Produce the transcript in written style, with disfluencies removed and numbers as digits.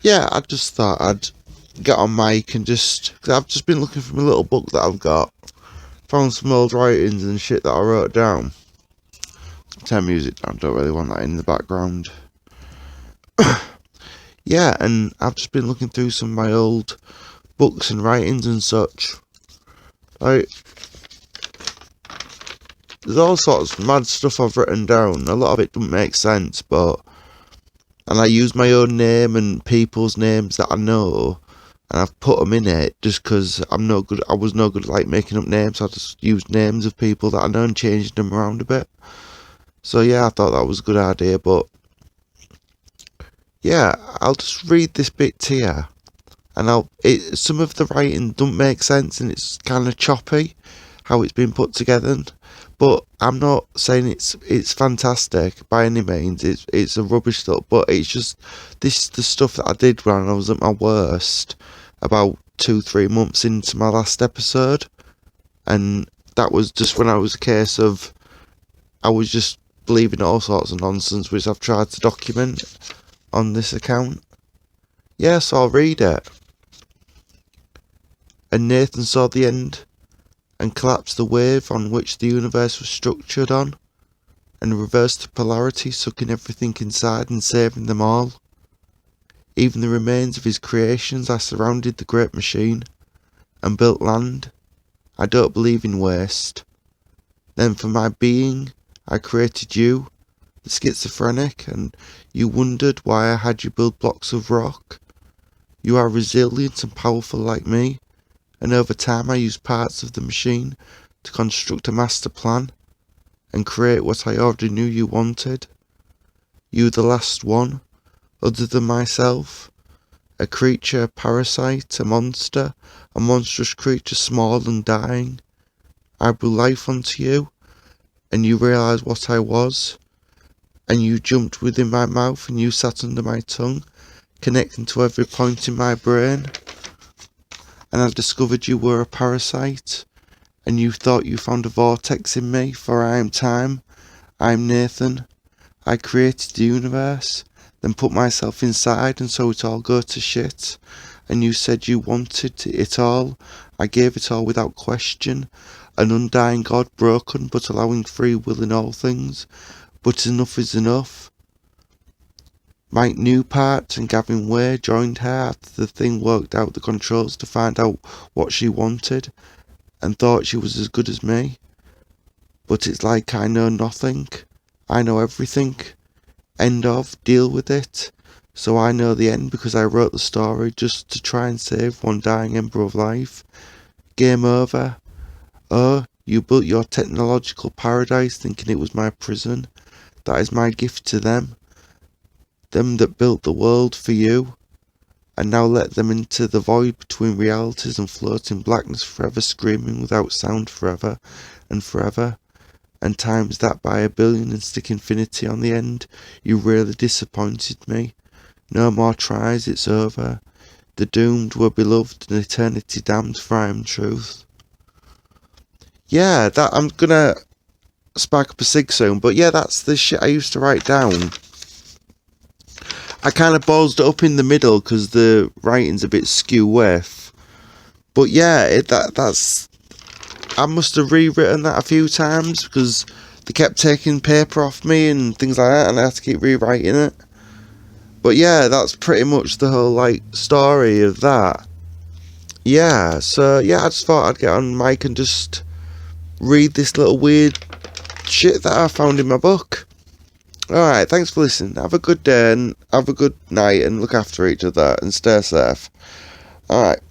yeah, I just thought I'd get on mic and cause I've just been looking for my little book that I've got. Found some old writings and shit that I wrote down. Turn music down, don't really want that in the background. Yeah, and I've just been looking through some of my old books and writings and such. Like, there's all sorts of mad stuff I've written down. A lot of it doesn't make sense, and I use my own name and people's names that I know, and I've put them in it just because I was no good at like making up names. So I just used names of people that I know and changed them around a bit. So yeah, I thought that was a good idea, but yeah, I'll just read this bit to you, and some of the writing don't make sense and it's kind of choppy how it's been put together. But I'm not saying it's fantastic by any means. It's a rubbish stuff, but it's just the stuff that I did when I was at my worst about 2-3 months into my last episode, and that was just when I was a case of I was just believing all sorts of nonsense, which I've tried to document on this account. Yeah, so I'll read it. And Nathan saw the end and collapsed the wave on which the universe was structured on, and reversed the polarity, sucking everything inside and saving them all. Even the remains of his creations, I surrounded the great machine, and built land. I don't believe in waste. Then for my being, I created you, the schizophrenic, and you wondered why I had you build blocks of rock. You are resilient and powerful like me, and over time I used parts of the machine to construct a master plan and create what I already knew you wanted. You the last one, other than myself, a creature, a parasite, a monstrous creature, small and dying. I blew life onto you, and you realised what I was, and you jumped within my mouth and you sat under my tongue, connecting to every point in my brain. And I discovered you were a parasite, and you thought you found a vortex in me, for I am time, I am Nathan. I created the universe, then put myself inside and saw it all go to shit, and you said you wanted it all. I gave it all without question, an undying God broken, but allowing free will in all things, but enough is enough. Mike Newpart and Gavin Way joined her after the thing worked out the controls to find out what she wanted, and thought she was as good as me. But it's like I know nothing. I know everything. End of. Deal with it. So I know the end because I wrote the story just to try and save one dying ember of life. Game over. Oh, you built your technological paradise thinking it was my prison. That is my gift to them. Them that built the world for you, and now let them into the void between realities and float in blackness forever, screaming without sound forever and forever, and times that by 1,000,000,000 and stick infinity on the end. You really disappointed me. No more tries, it's over. The doomed were beloved and eternity damned, for I am truth. Yeah, that I'm gonna spark up a cig soon, but yeah, that's the shit I used to write down. I kind of ballsed it up in the middle because the writing's a bit skew-with. But yeah, that's... I must have rewritten that a few times because they kept taking paper off me and things like that, and I had to keep rewriting it. But yeah, that's pretty much the whole, like, story of that. Yeah, so yeah, I just thought I'd get on mic and just read this little weird shit that I found in my book. Alright, thanks for listening. Have a good day and have a good night and look after each other and stay safe. Alright.